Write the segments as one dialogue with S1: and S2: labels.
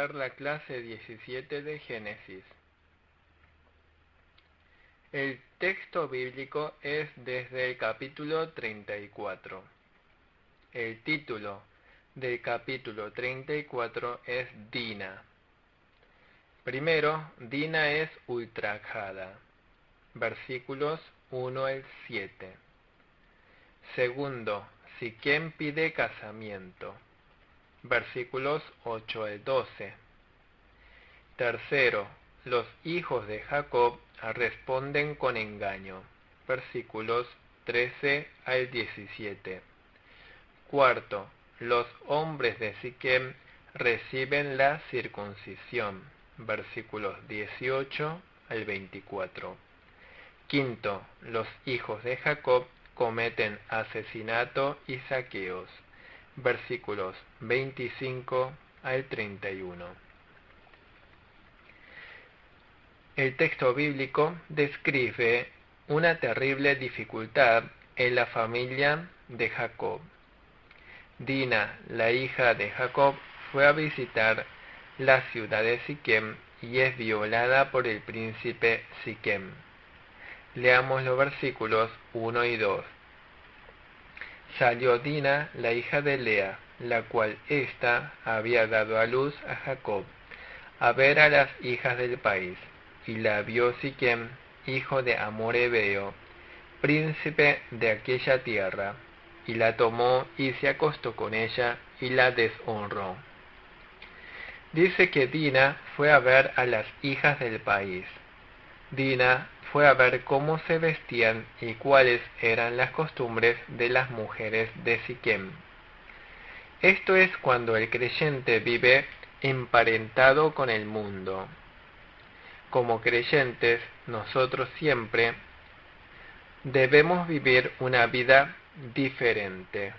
S1: comenzar la clase 17 de Génesis. El texto bíblico es desde el capítulo 34. El título del capítulo 34 es Dina. Primero, Dina es ultrajada. Versículos 1 al 7. Segundo, Siquem pide casamiento. Versículos 8 al 12. Tercero, los hijos de Jacob responden con engaño. Versículos 13 al 17. Cuarto, los hombres de Siquem reciben la circuncisión. Versículos 18 al 24. Quinto, los hijos de Jacob cometen asesinato y saqueos. Versículos 25 al 31. El texto bíblico describe una terrible dificultad en la familia de Jacob. Dina, la hija de Jacob, fue a visitar la ciudad de Siquem y es violada por el príncipe Siquem. Leamos los versículos 1 y 2. Salió Dina, la hija de Lea, la cual ésta había dado a luz a Jacob, a ver a las hijas del país, y la vio Siquem, hijo de Hamor Hebeo, príncipe de aquella tierra, y la tomó y se acostó con ella y la deshonró. Dice que Dina fue a ver a las hijas del país. Dina fue a ver cómo se vestían y cuáles eran las costumbres de las mujeres de Siquem. Esto es cuando el creyente vive emparentado con el mundo. Como creyentes, nosotros siempre debemos vivir una vida diferente.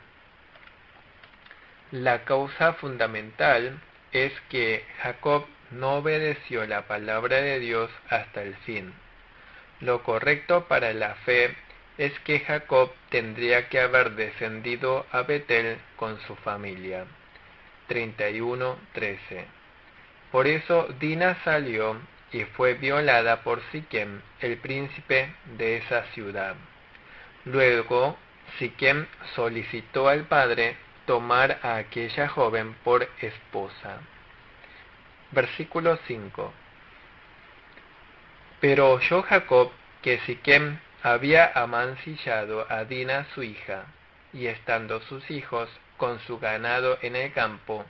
S1: La causa fundamental es que Jacob no obedeció la palabra de Dios hasta el fin. Lo correcto para la fe es que Jacob tendría que haber descendido a Betel con su familia. 31:13. Por eso Dina salió y fue violada por Siquem, el príncipe de esa ciudad. Luego, Siquem solicitó al padre tomar a aquella joven por esposa. Versículo 5. Pero oyó Jacob que Siquem había amancillado a Dina su hija, y estando sus hijos con su ganado en el campo,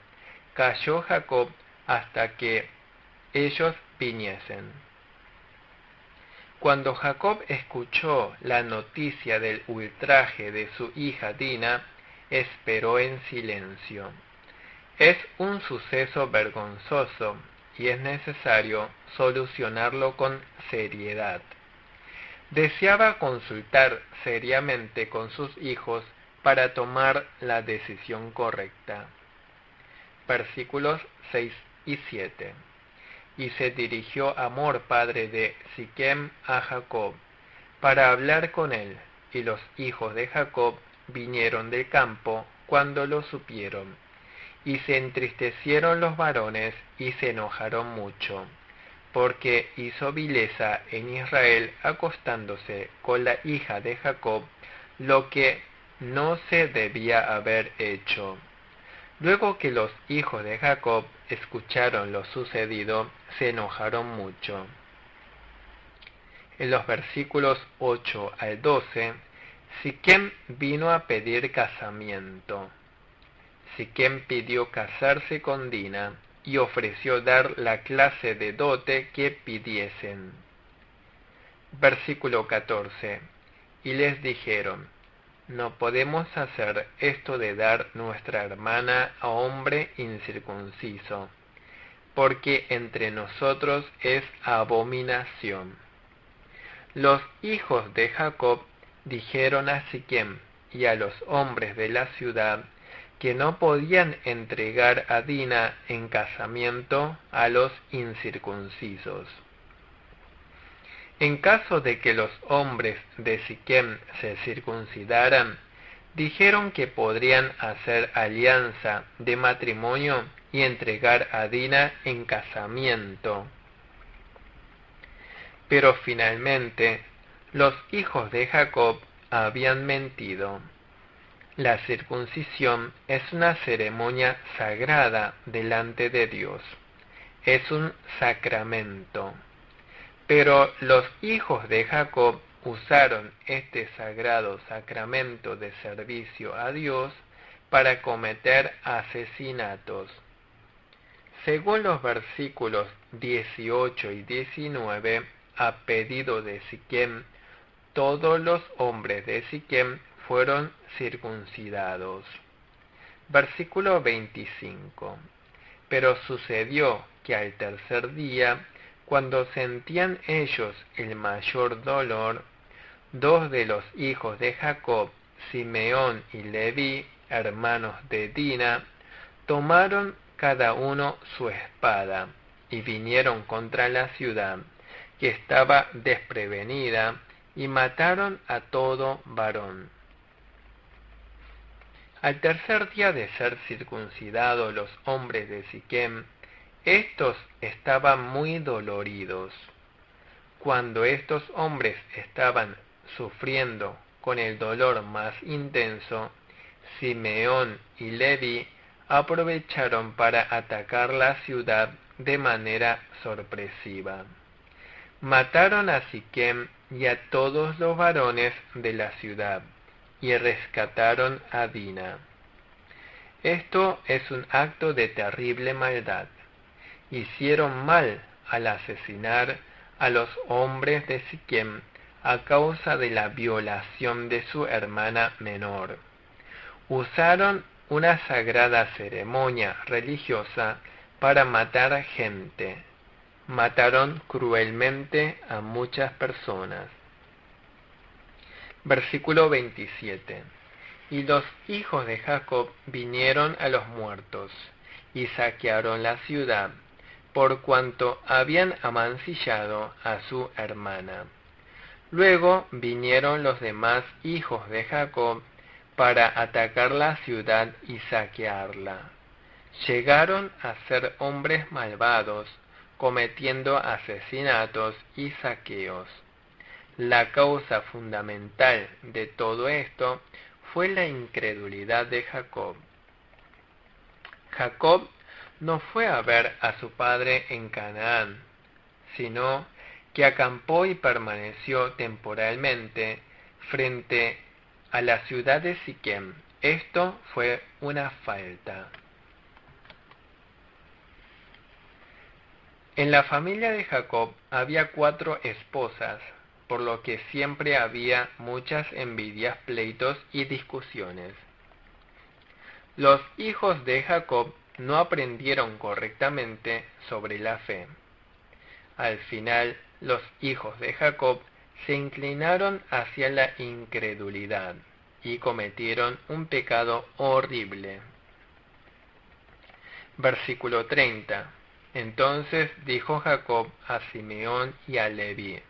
S1: calló Jacob hasta que ellos viniesen. Cuando Jacob escuchó la noticia del ultraje de su hija Dina, esperó en silencio. Es un suceso vergonzoso y es necesario solucionarlo con seriedad. Deseaba consultar seriamente con sus hijos para tomar la decisión correcta. Versículos 6 y 7. Y se dirigió Hamor, padre de Siquem, a Jacob, para hablar con él, y los hijos de Jacob vinieron del campo cuando lo supieron. Y se entristecieron los varones y se enojaron mucho, porque hizo vileza en Israel acostándose con la hija de Jacob, lo que no se debía haber hecho. Luego que los hijos de Jacob escucharon lo sucedido, se enojaron mucho. En los versículos 8 al 12, Siquem vino a pedir casamiento. Siquem pidió casarse con Dina y ofreció dar la clase de dote que pidiesen. Versículo 14. Y les dijeron: no podemos hacer esto de dar nuestra hermana a hombre incircunciso, porque entre nosotros es abominación. Los hijos de Jacob dijeron a Siquem y a los hombres de la ciudad que no podían entregar a Dina en casamiento a los incircuncisos. En caso de que los hombres de Siquem se circuncidaran, dijeron que podrían hacer alianza de matrimonio y entregar a Dina en casamiento. Pero finalmente los hijos de Jacob habían mentido. La circuncisión es una ceremonia sagrada delante de Dios. Es un sacramento. Pero los hijos de Jacob usaron este sagrado sacramento de servicio a Dios para cometer asesinatos. Según los versículos 18 y 19, a pedido de Siquem, todos los hombres de Siquem fueron circuncidados. Versículo 25. Pero sucedió que al tercer día, cuando sentían ellos el mayor dolor, dos de los hijos de Jacob, Simeón y Leví, hermanos de Dina, tomaron cada uno su espada y vinieron contra la ciudad, que estaba desprevenida, y mataron a todo varón. Al tercer día de ser circuncidados los hombres de Siquem, estos estaban muy doloridos. Cuando estos hombres estaban sufriendo con el dolor más intenso, Simeón y Leví aprovecharon para atacar la ciudad de manera sorpresiva. Mataron a Siquem y a todos los varones de la ciudad, y rescataron a Dina. Esto es un acto de terrible maldad. Hicieron mal al asesinar a los hombres de Siquem a causa de la violación de su hermana menor. Usaron una sagrada ceremonia religiosa para matar gente. Mataron cruelmente a muchas personas. Versículo 27. Y los hijos de Jacob vinieron a los muertos, y saquearon la ciudad, por cuanto habían amancillado a su hermana. Luego vinieron los demás hijos de Jacob para atacar la ciudad y saquearla. Llegaron a ser hombres malvados, cometiendo asesinatos y saqueos. La causa fundamental de todo esto fue la incredulidad de Jacob. Jacob no fue a ver a su padre en Canaán, sino que acampó y permaneció temporalmente frente a la ciudad de Siquem. Esto fue una falta. En la familia de Jacob había 4 esposas, por lo que siempre había muchas envidias, pleitos y discusiones. Los hijos de Jacob no aprendieron correctamente sobre la fe. Al final, los hijos de Jacob se inclinaron hacia la incredulidad y cometieron un pecado horrible. Versículo 30. Entonces dijo Jacob a Simeón y a Leví: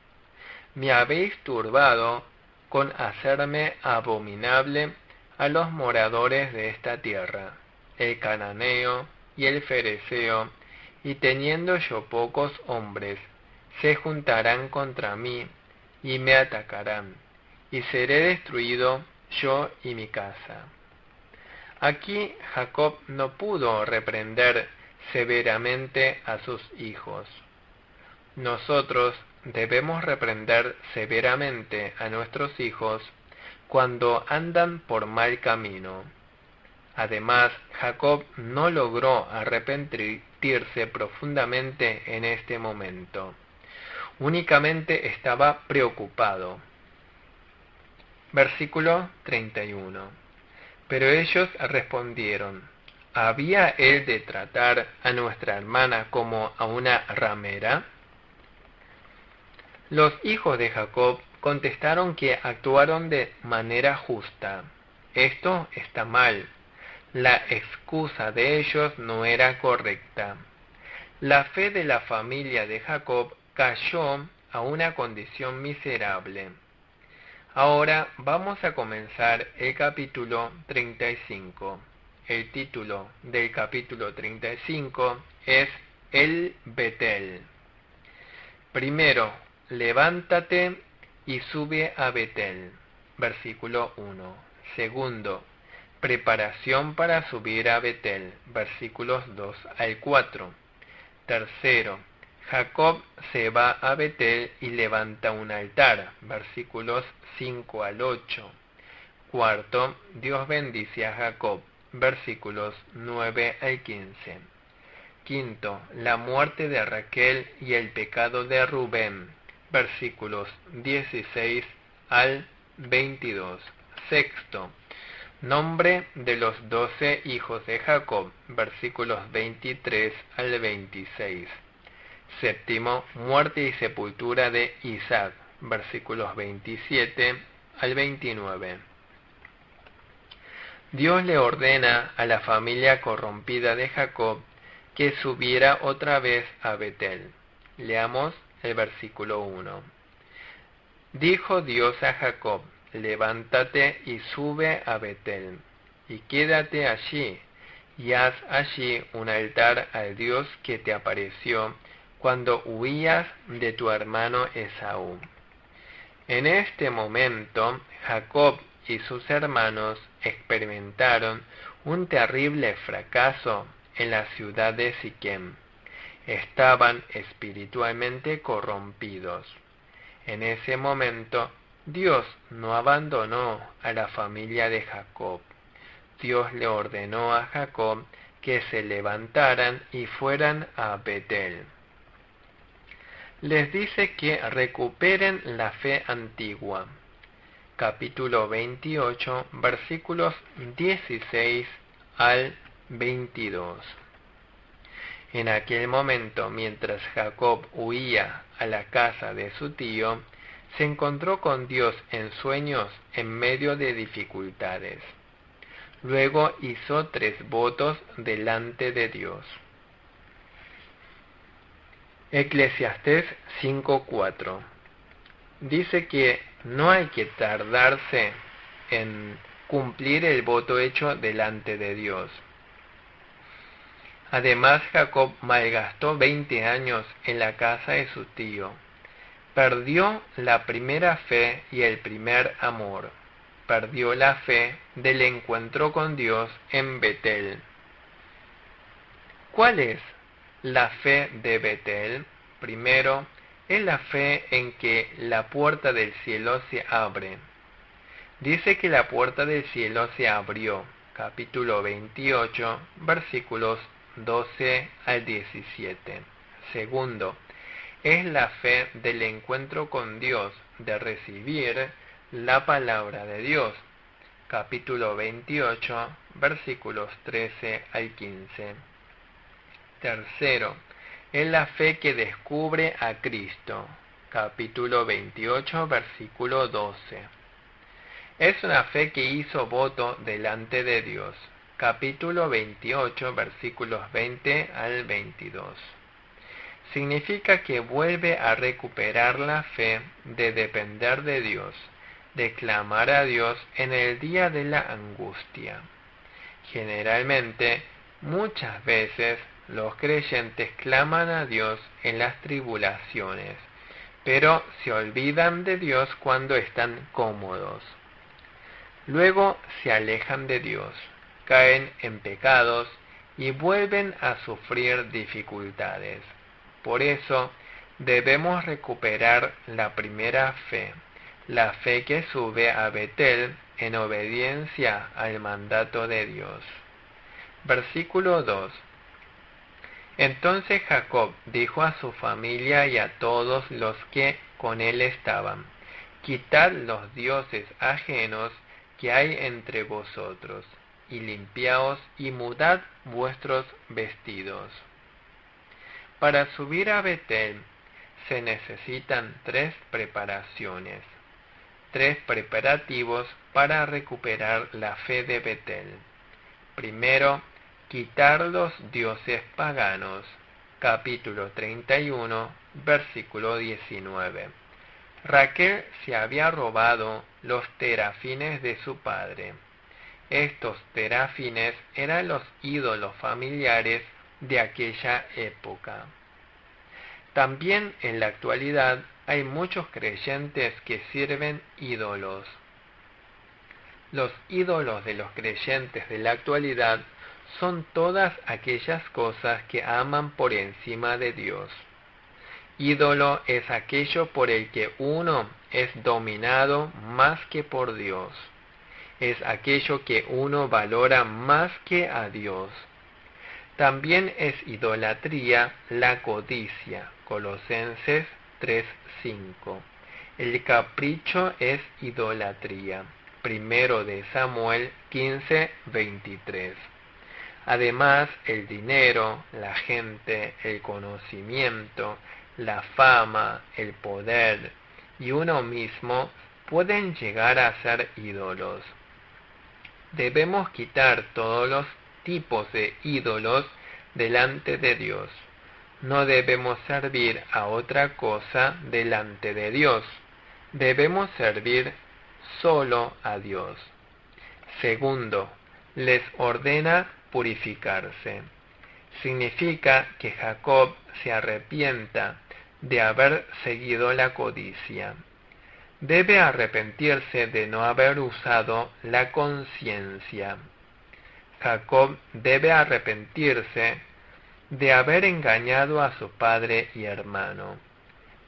S1: me habéis turbado con hacerme abominable a los moradores de esta tierra, el cananeo y el fereceo, y teniendo yo pocos hombres, se juntarán contra mí y me atacarán, y seré destruido yo y mi casa. Aquí Jacob no pudo reprender severamente a sus hijos. Nosotros debemos reprender severamente a nuestros hijos cuando andan por mal camino. Además, Jacob no logró arrepentirse profundamente en este momento. Únicamente estaba preocupado. Versículo 31. Pero ellos respondieron: ¿había él de tratar a nuestra hermana como a una ramera? Los hijos de Jacob contestaron que actuaron de manera justa. Esto está mal. La excusa de ellos no era correcta. La fe de la familia de Jacob cayó a una condición miserable. Ahora vamos a comenzar el capítulo 35. el título del capítulo 35 es el Betel. Primero, levántate y sube a Betel, versículo 1. Segundo, preparación para subir a Betel, versículos 2 al 4. Tercero, Jacob se va a Betel y levanta un altar, versículos 5 al 8. Cuarto, Dios bendice a Jacob, versículos 9 al 15. Quinto, la muerte de Raquel y el pecado de Rubén, versículos 16 al 22. Sexto, nombre de los 12 hijos de Jacob, versículos 23 al 26. Séptimo, muerte y sepultura de Isaac, versículos 27 al 29. Dios le ordena a la familia corrompida de Jacob que subiera otra vez a Betel. Leamos el versículo 1. Dijo Dios a Jacob: levántate y sube a Betel, y quédate allí, y haz allí un altar al Dios que te apareció cuando huías de tu hermano Esaú. En este momento, Jacob y sus hermanos experimentaron un terrible fracaso en la ciudad de Siquem. Estaban espiritualmente corrompidos. En ese momento, Dios no abandonó a la familia de Jacob. Dios le ordenó a Jacob que se levantaran y fueran a Betel. Les dice que recuperen la fe antigua. Capítulo 28, versículos 16 al 22. En aquel momento, mientras Jacob huía a la casa de su tío, se encontró con Dios en sueños en medio de dificultades. Luego hizo 3 votos delante de Dios. Eclesiastés 5:4 dice que no hay que tardarse en cumplir el voto hecho delante de Dios. Además, Jacob malgastó 20 años en la casa de su tío. Perdió la primera fe y el primer amor. Perdió la fe del encuentro con Dios en Betel. ¿Cuál es la fe de Betel? Primero, es la fe en que la puerta del cielo se abre. Dice que la puerta del cielo se abrió. Capítulo 28, versículos 12 al 17. Segundo, es la fe del encuentro con Dios, de recibir la palabra de Dios. Capítulo 28, versículos 13 al 15. Tercero, es la fe que descubre a Cristo. Capítulo 28, versículo 12. Es una fe que hizo voto delante de Dios. Capítulo 28, versículos 20 al 22. Significa que vuelve a recuperar la fe de depender de Dios, de clamar a Dios en el día de la angustia. Generalmente, muchas veces, los creyentes claman a Dios en las tribulaciones, pero se olvidan de Dios cuando están cómodos. Luego se alejan de Dios, caen en pecados y vuelven a sufrir dificultades. Por eso debemos recuperar la primera fe, la fe que sube a Betel en obediencia al mandato de Dios. Versículo 2. Entonces Jacob dijo a su familia y a todos los que con él estaban: quitad los dioses ajenos que hay entre vosotros, y limpiaos y mudad vuestros vestidos. Para subir a Betel se necesitan 3 preparaciones, 3 preparativos para recuperar la fe de Betel. Primero, quitar los dioses paganos. Capítulo 31, versículo 19. Raquel se había robado los terafines de su padre. Estos terafines eran los ídolos familiares de aquella época. También en la actualidad hay muchos creyentes que sirven ídolos. Los ídolos de los creyentes de la actualidad son todas aquellas cosas que aman por encima de Dios. Ídolo es aquello por el que uno es dominado más que por Dios. Es aquello que uno valora más que a Dios. También es idolatría la codicia, Colosenses 3:5. El capricho es idolatría, 1 de Samuel 15:23. Además, el dinero, la gente, el conocimiento, la fama, el poder y uno mismo pueden llegar a ser ídolos. Debemos quitar todos los tipos de ídolos delante de Dios. No debemos servir a otra cosa delante de Dios. Debemos servir solo a Dios. Segundo, les ordena purificarse. Significa que Jacob se arrepienta de haber seguido la codicia. Debe arrepentirse de no haber usado la conciencia. Jacob debe arrepentirse de haber engañado a su padre y hermano.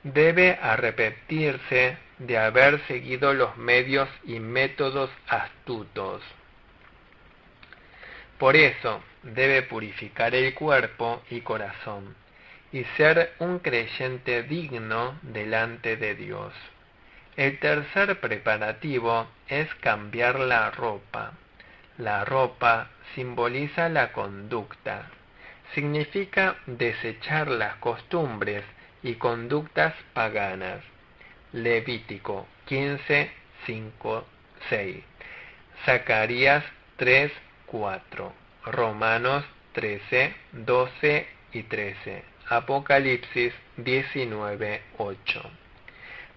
S1: Debe arrepentirse de haber seguido los medios y métodos astutos. Por eso debe purificar el cuerpo y corazón y ser un creyente digno delante de Dios. El tercer preparativo es cambiar la ropa. La ropa simboliza la conducta. Significa desechar las costumbres y conductas paganas. Levítico 15:5-6. Zacarías 3:4. Romanos 13:12 y 13. Apocalipsis 19:8.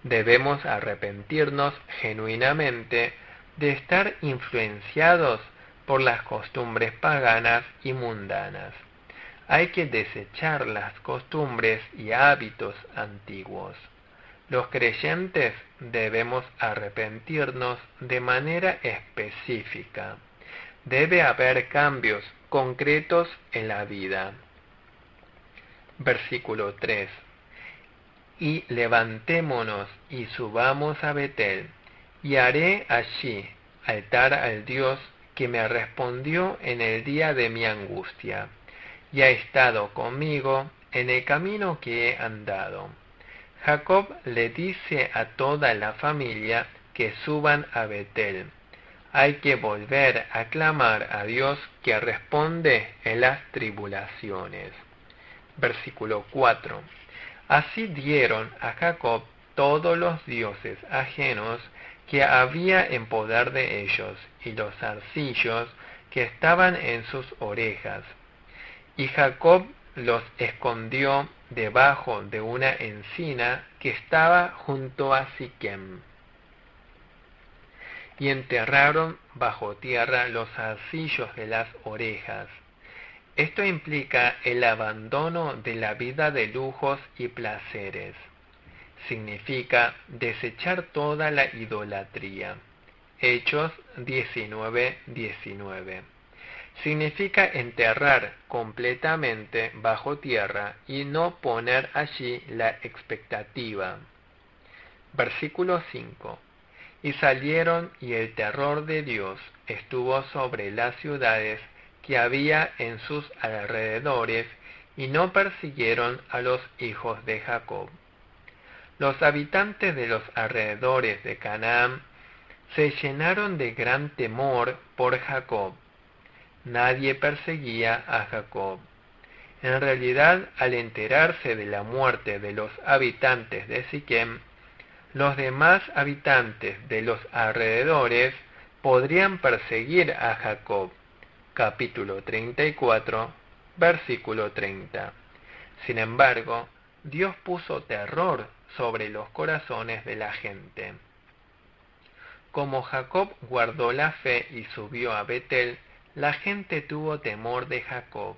S1: Debemos arrepentirnos genuinamente de estar influenciados por las costumbres paganas y mundanas. Hay que desechar las costumbres y hábitos antiguos. Los creyentes debemos arrepentirnos de manera específica. Debe haber cambios concretos en la vida. Versículo 3. Y levantémonos y subamos a Betel, y haré allí altar al Dios que me respondió en el día de mi angustia, y ha estado conmigo en el camino que he andado. Jacob le dice a toda la familia que suban a Betel. Hay que volver a clamar a Dios que responde en las tribulaciones. Versículo 4. Así dieron a Jacob todos los dioses ajenos que había en poder de ellos, y los zarcillos que estaban en sus orejas. Y Jacob los escondió debajo de una encina que estaba junto a Siquem. Y enterraron bajo tierra los zarcillos de las orejas. Esto implica el abandono de la vida de lujos y placeres. Significa desechar toda la idolatría. Hechos 19:19. Significa enterrar completamente bajo tierra y no poner allí la expectativa. Versículo 5. Y salieron, y el terror de Dios estuvo sobre las ciudades que había en sus alrededores, y no persiguieron a los hijos de Jacob. Los habitantes de los alrededores de Canaán se llenaron de gran temor por Jacob. Nadie perseguía a Jacob. En realidad, al enterarse de la muerte de los habitantes de Siquem, los demás habitantes de los alrededores podrían perseguir a Jacob. Capítulo 34, versículo 30. Sin embargo, Dios puso terror sobre los corazones de la gente. Como Jacob guardó la fe y subió a Betel, la gente tuvo temor de Jacob.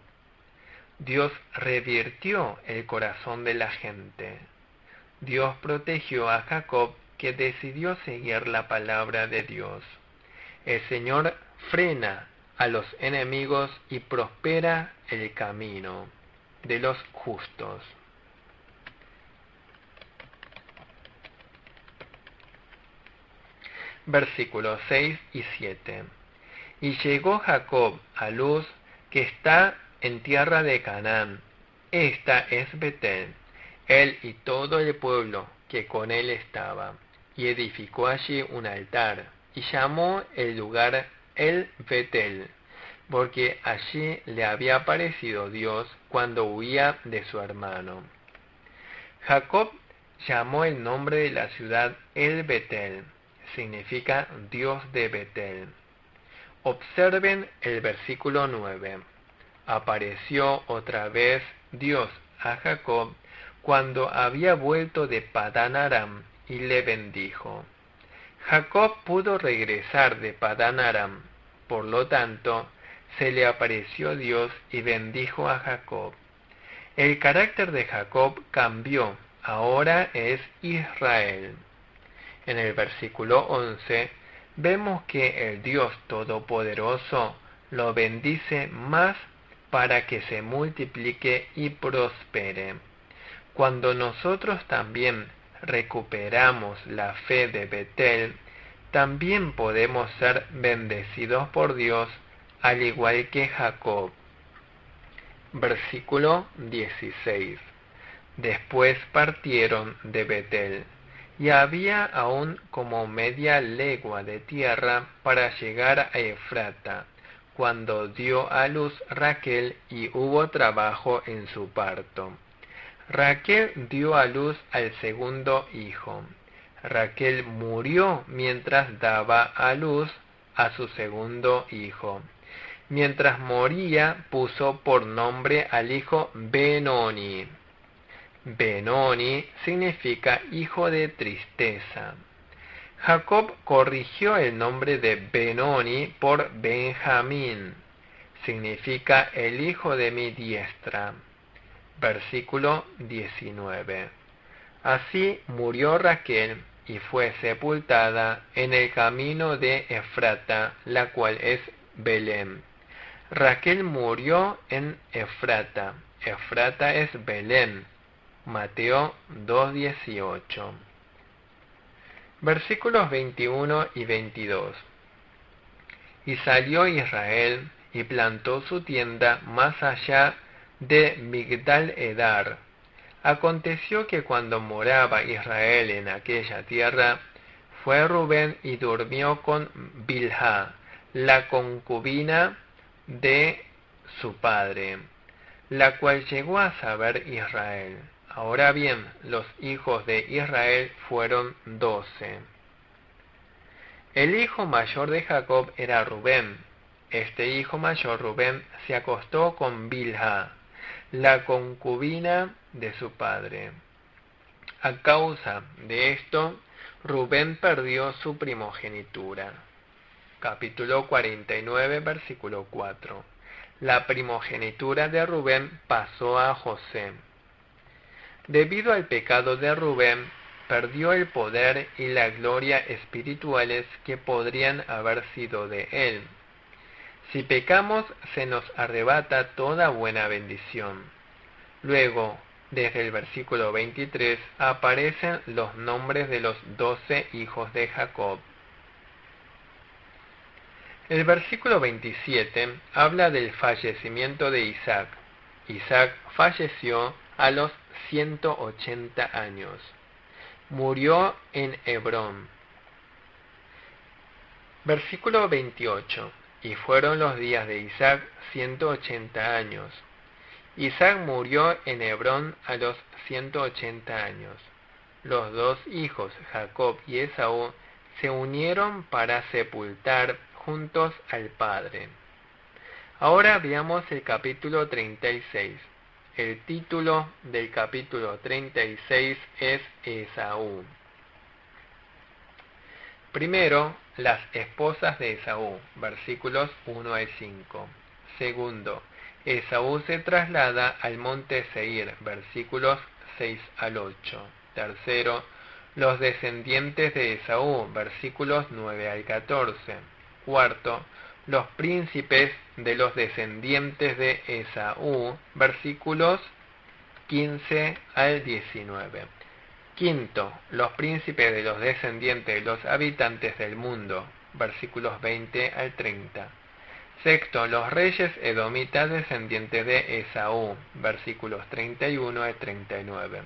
S1: Dios revirtió el corazón de la gente. Dios protegió a Jacob, que decidió seguir la palabra de Dios. El Señor frena a los enemigos y prospera el camino de los justos. Versículos 6 y 7. Y llegó Jacob a Luz, que está en tierra de Canaán. Esta es Betel, él y todo el pueblo que con él estaba, y edificó allí un altar, y llamó el lugar El Betel, porque allí le había aparecido Dios cuando huía de su hermano. Jacob llamó el nombre de la ciudad El Betel, significa Dios de Betel. Observen el versículo 9. Apareció otra vez Dios a Jacob cuando había vuelto de Padán Aram y le bendijo. Jacob pudo regresar de Padán Aram, por lo tanto, se le apareció Dios y bendijo a Jacob. El carácter de Jacob cambió, ahora es Israel. En el versículo 11 vemos que el Dios Todopoderoso lo bendice más para que se multiplique y prospere. Cuando nosotros también recuperamos la fe de Betel, también podemos ser bendecidos por Dios, al igual que Jacob. Versículo 16. Después partieron de Betel, y había aún como media legua de tierra para llegar a Efrata, cuando dio a luz Raquel y hubo trabajo en su parto. Raquel dio a luz al segundo hijo. Raquel murió mientras daba a luz a su segundo hijo. Mientras moría, puso por nombre al hijo Benoni. Benoni significa hijo de tristeza. Jacob corrigió el nombre de Benoni por Benjamín. Significa el hijo de mi diestra. Versículo 19. Así murió Raquel y fue sepultada en el camino de Efrata, la cual es Belén. Raquel murió en Efrata. Efrata es Belén. Mateo 2:18. Versículos 21 y 22. Y salió Israel y plantó su tienda más allá de Migdal Edar. Aconteció que cuando moraba Israel en aquella tierra, fue Rubén y durmió con Bilhá, la concubina de su padre, la cual llegó a saber Israel. Ahora bien, los hijos de Israel fueron 12. El hijo mayor de Jacob era Rubén. Este hijo mayor, Rubén, se acostó con Bilhá, la concubina de su padre. A causa de esto, Rubén perdió su primogenitura. Capítulo 49, versículo 4. La primogenitura de Rubén pasó a José. Debido al pecado de Rubén, perdió el poder y la gloria espirituales que podrían haber sido de él. Si pecamos, se nos arrebata toda buena bendición. Luego, desde el versículo 23, aparecen los nombres de los 12 hijos de Jacob. El versículo 27 habla del fallecimiento de Isaac. Isaac falleció a los 180 años. Murió en Hebrón. Versículo 28. Y fueron los días de Isaac 180 años. Isaac murió en Hebrón a los 180 años. Los dos hijos, Jacob y Esaú, se unieron para sepultar juntos al padre. Ahora veamos el capítulo 36. El título del capítulo 36 es Esaú. Primero, las esposas de Esaú, versículos 1 al 5. Segundo, Esaú se traslada al monte Seir, versículos 6 al 8. Tercero, los descendientes de Esaú, versículos 9 al 14. Cuarto, los príncipes de los descendientes de Esaú, versículos 15 al 19. Quinto, los príncipes de los descendientes de los habitantes del mundo, versículos 20 al 30. Sexto, los reyes edomitas descendientes de Esaú, versículos 31 al 39.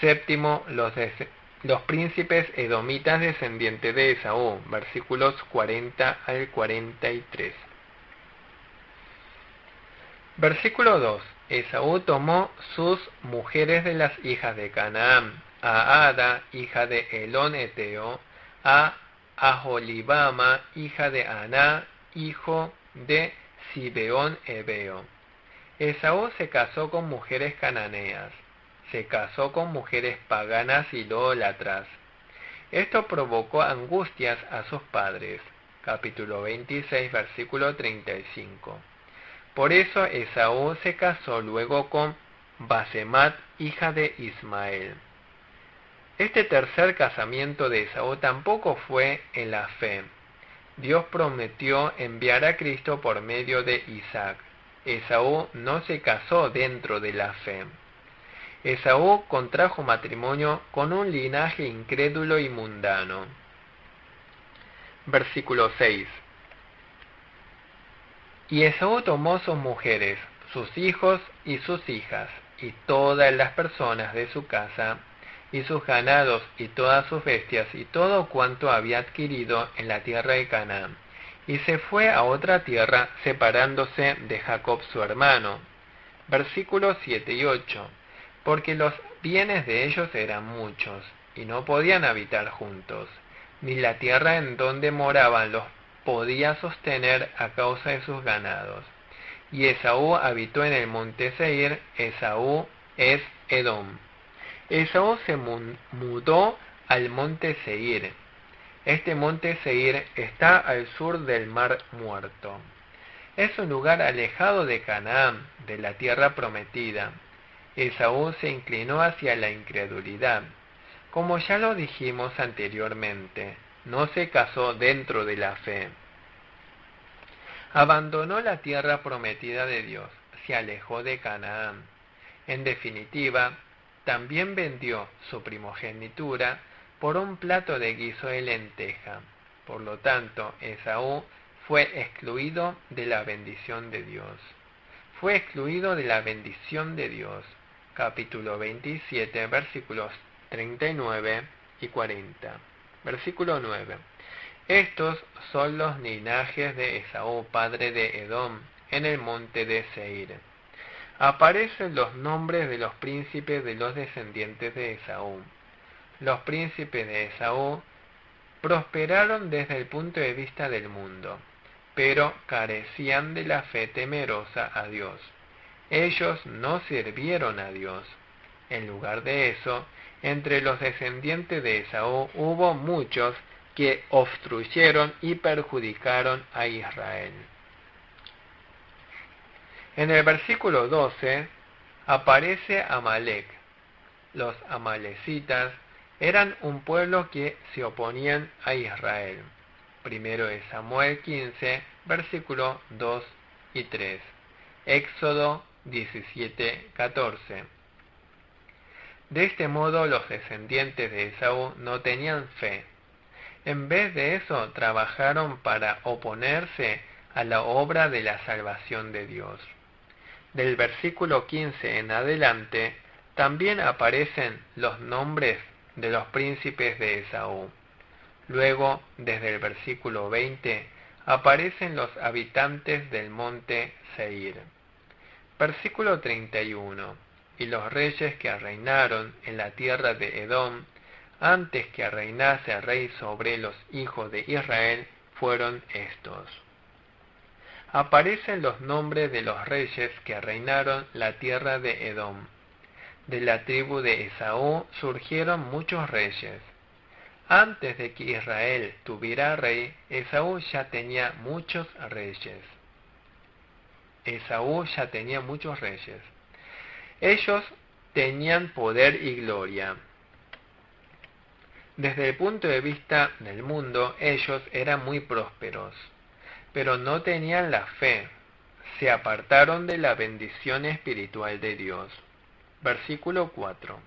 S1: Séptimo, los príncipes edomitas descendientes de Esaú, versículos 40 al 43. Versículo 2. Esaú tomó sus mujeres de las hijas de Canaán, a Ada, hija de Elón Eteo, a Aholibama, hija de Aná, hijo de Sibeón Ebeo. Esaú se casó con mujeres cananeas, se casó con mujeres paganas y idólatras. Esto provocó angustias a sus padres. Capítulo 26, versículo 35. Por eso Esaú se casó luego con Basemat, hija de Ismael. Este tercer casamiento de Esaú tampoco fue en la fe. Dios prometió enviar a Cristo por medio de Isaac. Esaú no se casó dentro de la fe. Esaú contrajo matrimonio con un linaje incrédulo y mundano. Versículo 6. Y Esaú tomó sus mujeres, sus hijos y sus hijas, y todas las personas de su casa, y sus ganados, y todas sus bestias, y todo cuanto había adquirido en la tierra de Canaán, y se fue a otra tierra, separándose de Jacob su hermano. Versículos 7 y 8. Porque los bienes de ellos eran muchos, y no podían habitar juntos, ni la tierra en donde moraban los podía sostener a causa de sus ganados. Y Esaú habitó en el monte Seir. Esaú es Edom. Esaú se mudó al monte Seir. Este monte Seir está al sur del Mar Muerto. Es un lugar alejado de Canaán, de la tierra prometida. Esaú se inclinó hacia la incredulidad. Como ya lo dijimos anteriormente, no se casó dentro de la fe. Abandonó la tierra prometida de Dios, se alejó de Canaán. En definitiva, también vendió su primogenitura por un plato de guiso de lenteja. Por lo tanto, Esaú fue excluido de la bendición de Dios. Fue excluido de la bendición de Dios. Capítulo 27, versículos 39 y 40. Versículo 9. Estos son los linajes de Esaú, padre de Edom, en el monte de Seir. Aparecen los nombres de los príncipes de los descendientes de Esaú. Los príncipes de Esaú prosperaron desde el punto de vista del mundo, pero carecían de la fe temerosa a Dios. Ellos no sirvieron a Dios. En lugar de eso, entre los descendientes de Esaú hubo muchos que obstruyeron y perjudicaron a Israel. En el versículo 12 aparece Amalek. Los amalecitas eran un pueblo que se oponían a Israel. Primero es Samuel 15, versículos 2 y 3. Éxodo 17, 14. De este modo los descendientes de Esaú no tenían fe. En vez de eso trabajaron para oponerse a la obra de la salvación de Dios. Del versículo 15 en adelante también aparecen los nombres de los príncipes de Esaú. Luego, desde el versículo 20, aparecen los habitantes del monte Seir. Versículo 31. Y los reyes que reinaron en la tierra de Edom, antes que reinase rey sobre los hijos de Israel, fueron estos. Aparecen los nombres de los reyes que reinaron la tierra de Edom. De la tribu de Esaú surgieron muchos reyes. Antes de que Israel tuviera rey, Esaú ya tenía muchos reyes. Ellos tenían poder y gloria. Desde el punto de vista del mundo, ellos eran muy prósperos, pero no tenían la fe. Se apartaron de la bendición espiritual de Dios. Versículo 4.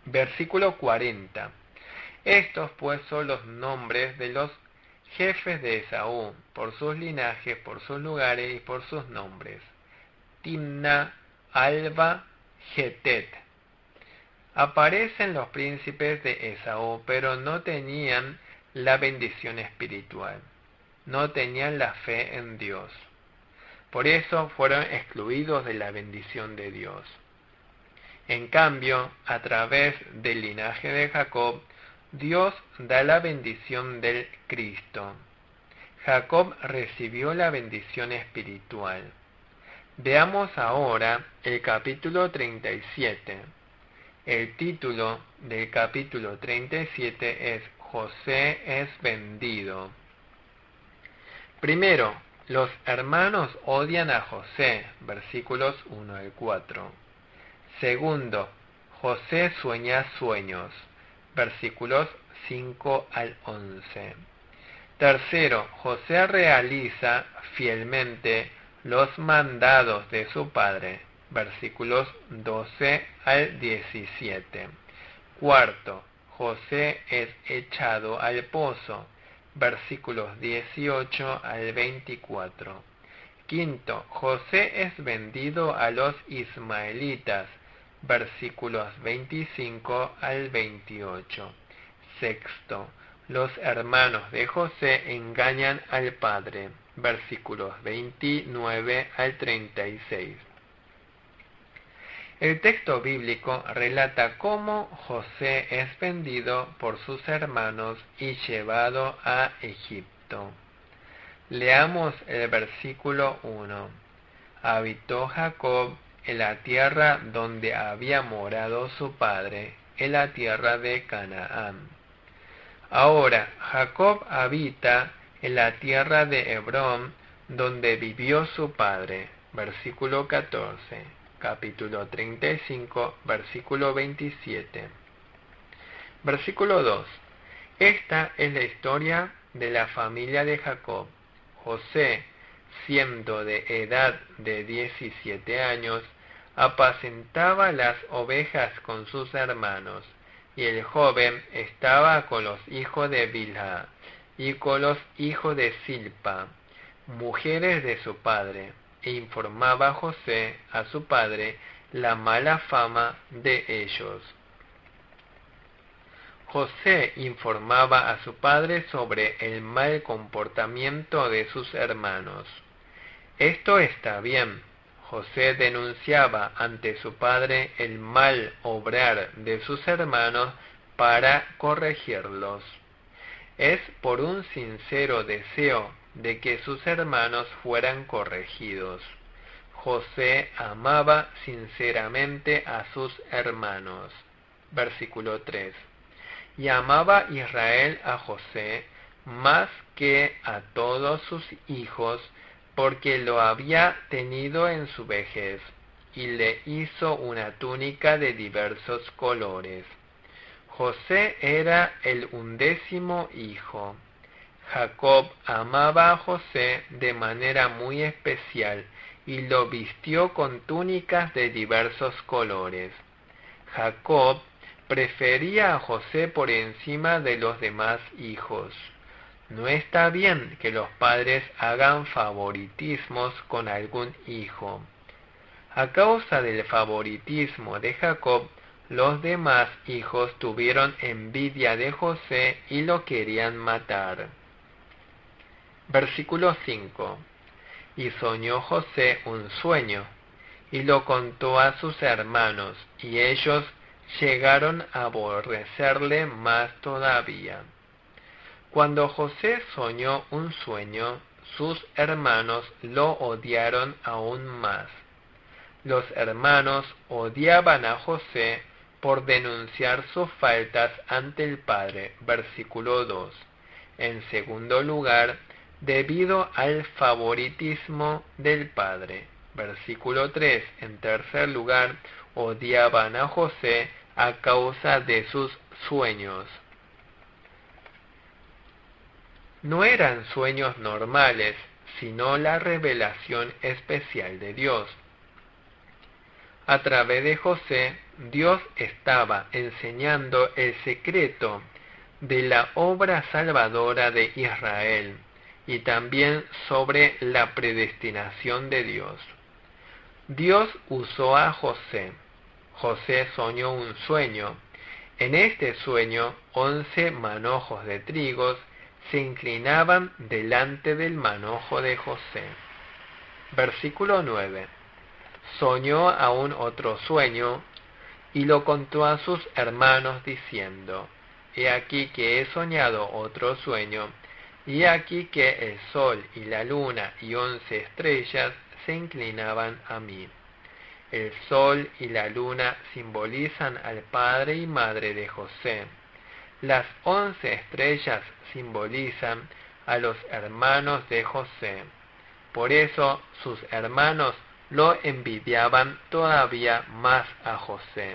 S1: Versículo 40. Estos pues son los nombres de los jefes de Esaú, por sus linajes, por sus lugares y por sus nombres: Timna, Alba, Getet. Aparecen los príncipes de Esaú, pero no tenían la bendición espiritual, no tenían la fe en Dios. Por eso fueron excluidos de la bendición de Dios. En cambio, a través del linaje de Jacob, Dios da la bendición del Cristo. Jacob recibió la bendición espiritual. Veamos ahora el capítulo 37. El título del capítulo 37 es José es vendido. Primero, los hermanos odian a José, versículos 1 al 4. Segundo, José sueña sueños, versículos 5 al 11. Tercero, José realiza fielmente los mandados de su padre, versículos 12 al 17. Cuarto, José es echado al pozo, versículos 18 al 24. Quinto, José es vendido a los ismaelitas, versículos 25 al 28. Sexto, los hermanos de José engañan al padre, versículos 29 al 36. El texto bíblico relata cómo José es vendido por sus hermanos y llevado a Egipto. Leamos el versículo 1. Habitó Jacob en la tierra donde había morado su padre, en la tierra de Canaán. Ahora Jacob habita en la tierra de Hebrón, donde vivió su padre. Versículo 14, capítulo 35, versículo 27. Versículo 2. Esta es la historia de la familia de Jacob. José, siendo de edad de 17 años, apacentaba las ovejas con sus hermanos, y el joven estaba con los hijos de Bilha y con los hijos de Silpa, mujeres de su padre, e informaba José a su padre la mala fama de ellos. José informaba a su padre sobre el mal comportamiento de sus hermanos. Esto está bien. José denunciaba ante su padre el mal obrar de sus hermanos para corregirlos. Es por un sincero deseo de que sus hermanos fueran corregidos. José amaba sinceramente a sus hermanos. Versículo 3. Y amaba Israel a José más que a todos sus hijos, porque lo había tenido en su vejez, y le hizo una túnica de diversos colores. José era el 11º hijo. Jacob amaba a José de manera muy especial, y lo vistió con túnicas de diversos colores. Jacob prefería a José por encima de los demás hijos. No está bien que los padres hagan favoritismos con algún hijo. A causa del favoritismo de Jacob, los demás hijos tuvieron envidia de José y lo querían matar. Versículo 5. Y soñó José un sueño, y lo contó a sus hermanos, y ellos llegaron a aborrecerle más todavía. Cuando José soñó un sueño, sus hermanos lo odiaron aún más. Los hermanos odiaban a José por denunciar sus faltas ante el Padre, versículo 2. En segundo lugar, debido al favoritismo del Padre, versículo 3. En tercer lugar, odiaban a José a causa de sus sueños. No eran sueños normales, sino la revelación especial de Dios. A través de José, Dios estaba enseñando el secreto de la obra salvadora de Israel y también sobre la predestinación de Dios. Dios usó a José. José soñó un sueño. En este sueño, 11 manojos de trigos se inclinaban delante del manojo de José. Versículo 9. Soñó aún otro sueño y lo contó a sus hermanos diciendo: He aquí que he soñado otro sueño, y he aquí que el sol y la luna y 11 estrellas se inclinaban a mí. El sol y la luna simbolizan al padre y madre de José. Las 11 estrellas simbolizan a los hermanos de José. Por eso sus hermanos lo envidiaban todavía más a José,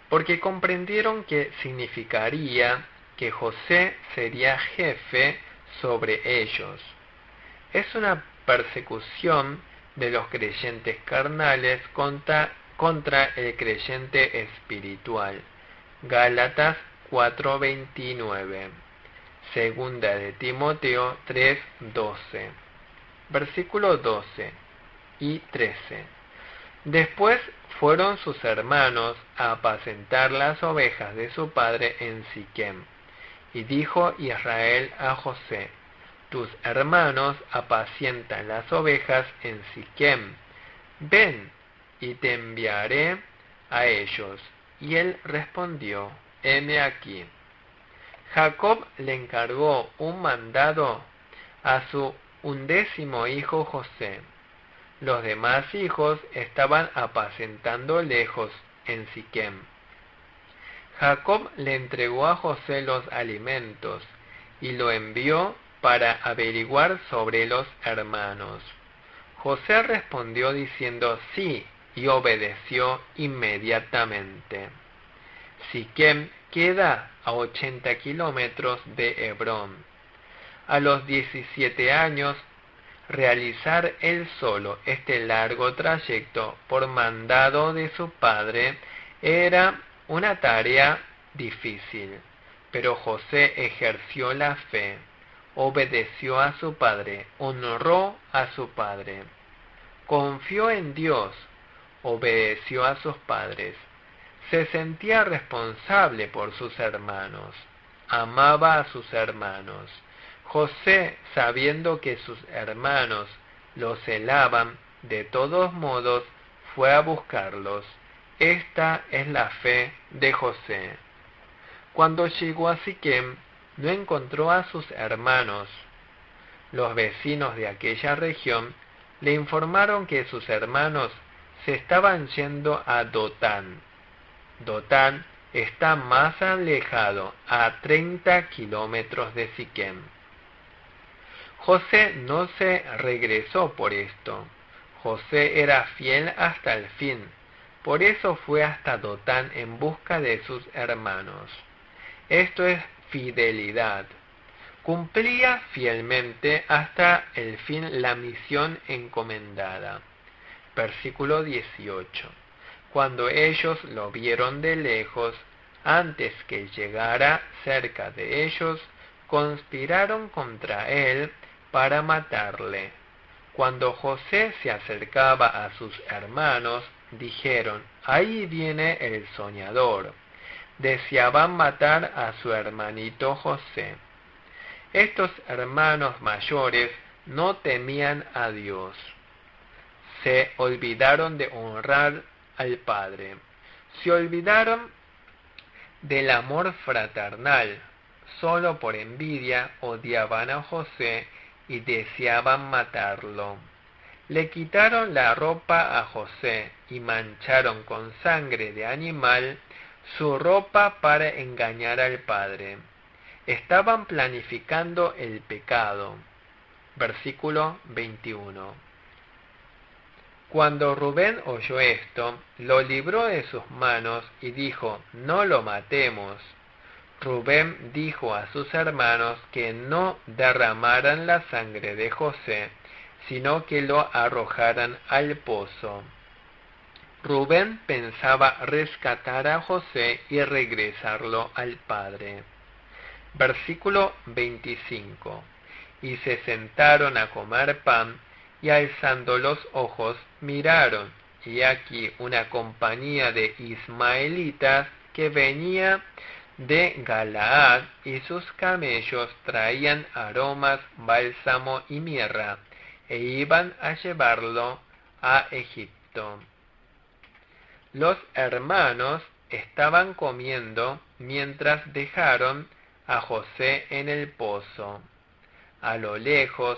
S1: porque comprendieron que significaría que José sería jefe sobre ellos. Es una persecución de los creyentes carnales contra el creyente espiritual. Gálatas 4:29. Segunda de Timoteo 3:12. Versículo 12 y 13. Después fueron sus hermanos a apacentar las ovejas de su padre en Siquem. Y dijo Israel a José: Tus hermanos apacientan las ovejas en Siquem. Ven, y te enviaré a ellos. Y él respondió: Heme aquí. Jacob le encargó un mandado a su 11º hijo José. Los demás hijos estaban apacentando lejos en Siquem. Jacob le entregó a José los alimentos y lo envió para averiguar sobre los hermanos. José respondió diciendo sí, y obedeció inmediatamente. Siquem queda a 80 kilómetros de Hebrón. A los 17 años, realizar él solo este largo trayecto por mandado de su padre era una tarea difícil, pero José ejerció la fe, obedeció a su padre, honró a su padre, confió en Dios, obedeció a sus padres, se sentía responsable por sus hermanos, amaba a sus hermanos. José, sabiendo que sus hermanos lo celaban, de todos modos fue a buscarlos. Esta es la fe de José. Cuando llegó a Siquem, no encontró a sus hermanos. Los vecinos de aquella región le informaron que sus hermanos se estaban yendo a Dotán. Dotán está más alejado, a 30 kilómetros de Siquem. José no se regresó por esto. José era fiel hasta el fin. Por eso fue hasta Dotán en busca de sus hermanos. Esto es fidelidad. Cumplía fielmente hasta el fin la misión encomendada. Versículo 18. Cuando ellos lo vieron de lejos, antes que llegara cerca de ellos, conspiraron contra él para matarle. Cuando José se acercaba a sus hermanos, dijeron: Ahí viene el soñador. Deseaban matar a su hermanito José. Estos hermanos mayores no temían a Dios. Se olvidaron de honrar al Padre. Se olvidaron del amor fraternal. Solo por envidia odiaban a José y deseaban matarlo. Le quitaron la ropa a José y mancharon con sangre de animal su ropa para engañar al padre. Estaban planificando el pecado. Versículo 21. Cuando Rubén oyó esto, lo libró de sus manos y dijo: no lo matemos. Rubén dijo a sus hermanos que no derramaran la sangre de José, sino que lo arrojaran al pozo. Rubén pensaba rescatar a José y regresarlo al padre. Versículo 25. Y se sentaron a comer pan, y alzando los ojos miraron, y aquí una compañía de ismaelitas que venía de Galaad, y sus camellos traían aromas, bálsamo y mirra, e iban a llevarlo a Egipto. Los hermanos estaban comiendo mientras dejaron a José en el pozo. A lo lejos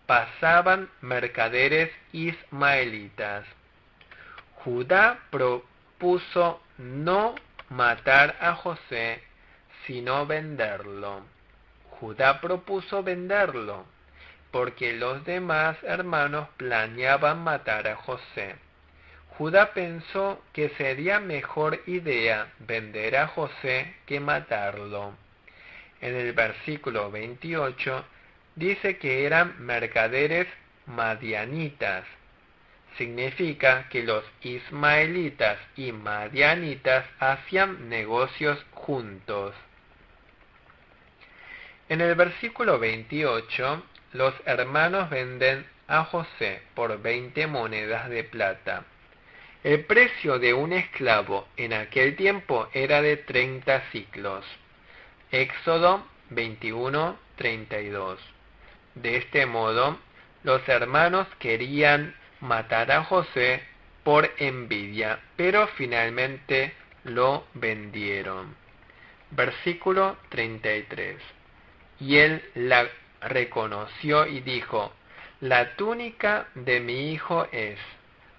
S1: pasaban mercaderes ismaelitas. Judá propuso no matar a José, sino venderlo. Judá propuso venderlo, porque los demás hermanos planeaban matar a José. Judá pensó que sería mejor idea vender a José que matarlo. En el versículo 28 dice que eran mercaderes madianitas. Significa que los ismaelitas y madianitas hacían negocios juntos. En el versículo 28, los hermanos venden a José por 20 monedas de plata. El precio de un esclavo en aquel tiempo era de 30 siclos. Éxodo 21:32. De este modo, los hermanos querían matar a José por envidia, pero finalmente lo vendieron. Versículo 33. Y él la reconoció y dijo: la túnica de mi hijo es.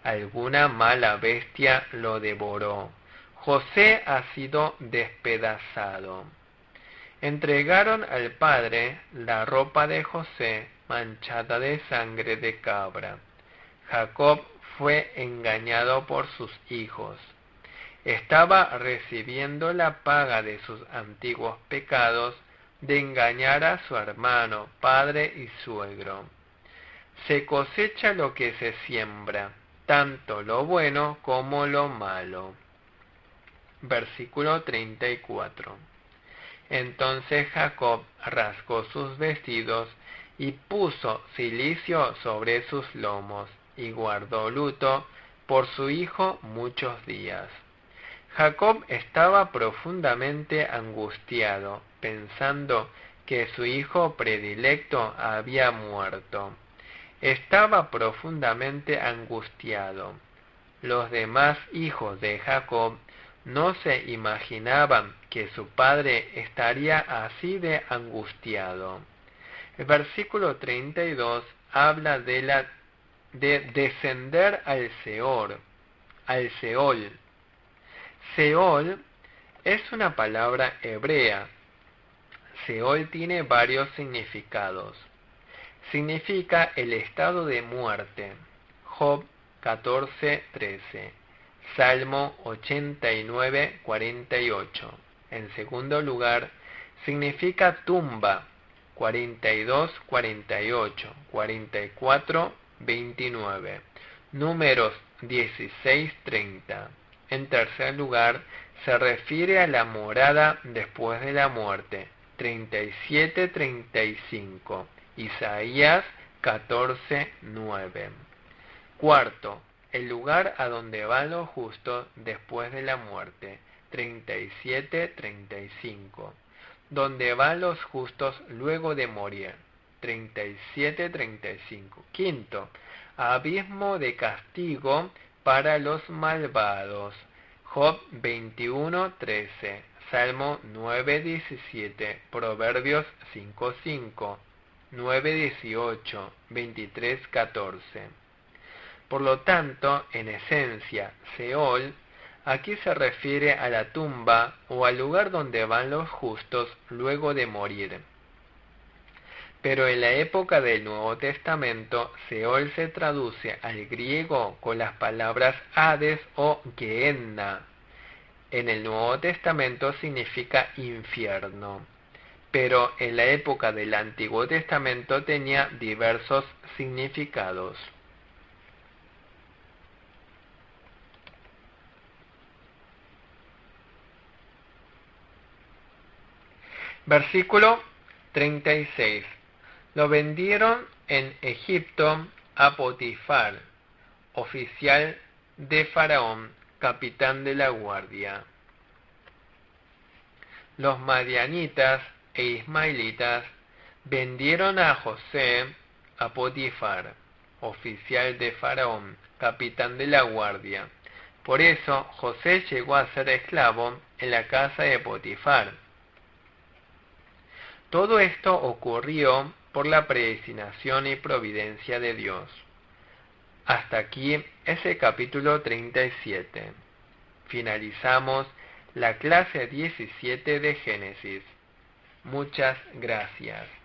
S1: Alguna mala bestia lo devoró. José ha sido despedazado. Entregaron al padre la ropa de José manchada de sangre de cabra. Jacob fue engañado por sus hijos. Estaba recibiendo la paga de sus antiguos pecados de engañar a su hermano, padre y suegro. Se cosecha lo que se siembra, tanto lo bueno como lo malo. Versículo 34. Entonces Jacob rasgó sus vestidos y puso cilicio sobre sus lomos, y guardó luto por su hijo muchos días. Jacob estaba profundamente angustiado, pensando que su hijo predilecto había muerto. Estaba profundamente angustiado. Los demás hijos de Jacob no se imaginaban que su padre estaría así de angustiado. El versículo 32 habla de descender al Seol. Seol es una palabra hebrea. Seol tiene varios significados. Significa el estado de muerte. Job 14:13. Salmo 89:48. En segundo lugar, significa tumba. 42:48, 44:29. Números 16:30. En tercer lugar, se refiere a la morada después de la muerte. 37:35. Isaías 14:9. Cuarto, el lugar a donde van los justos después de la muerte. 37:35. Donde van los justos luego de morir. 37:35. Quinto, abismo de castigo para los malvados. Job 21:13. Salmo 9:17, Proverbios 5:5, 9:18, 23:14. Por lo tanto, en esencia, Seol aquí se refiere a la tumba o al lugar donde van los justos luego de morir. Pero en la época del Nuevo Testamento, Seol se traduce al griego con las palabras Hades o Gehenna. En el Nuevo Testamento significa infierno, pero en la época del Antiguo Testamento tenía diversos significados. Versículo 36. Lo vendieron en Egipto a Potifar, oficial de Faraón, capitán de la guardia. Los madianitas e ismaelitas vendieron a José a Potifar, oficial de Faraón, capitán de la guardia. Por eso José llegó a ser esclavo en la casa de Potifar. Todo esto ocurrió por la predestinación y providencia de Dios. Hasta aquí es el capítulo 37. Finalizamos la clase 17 de Génesis. Muchas gracias.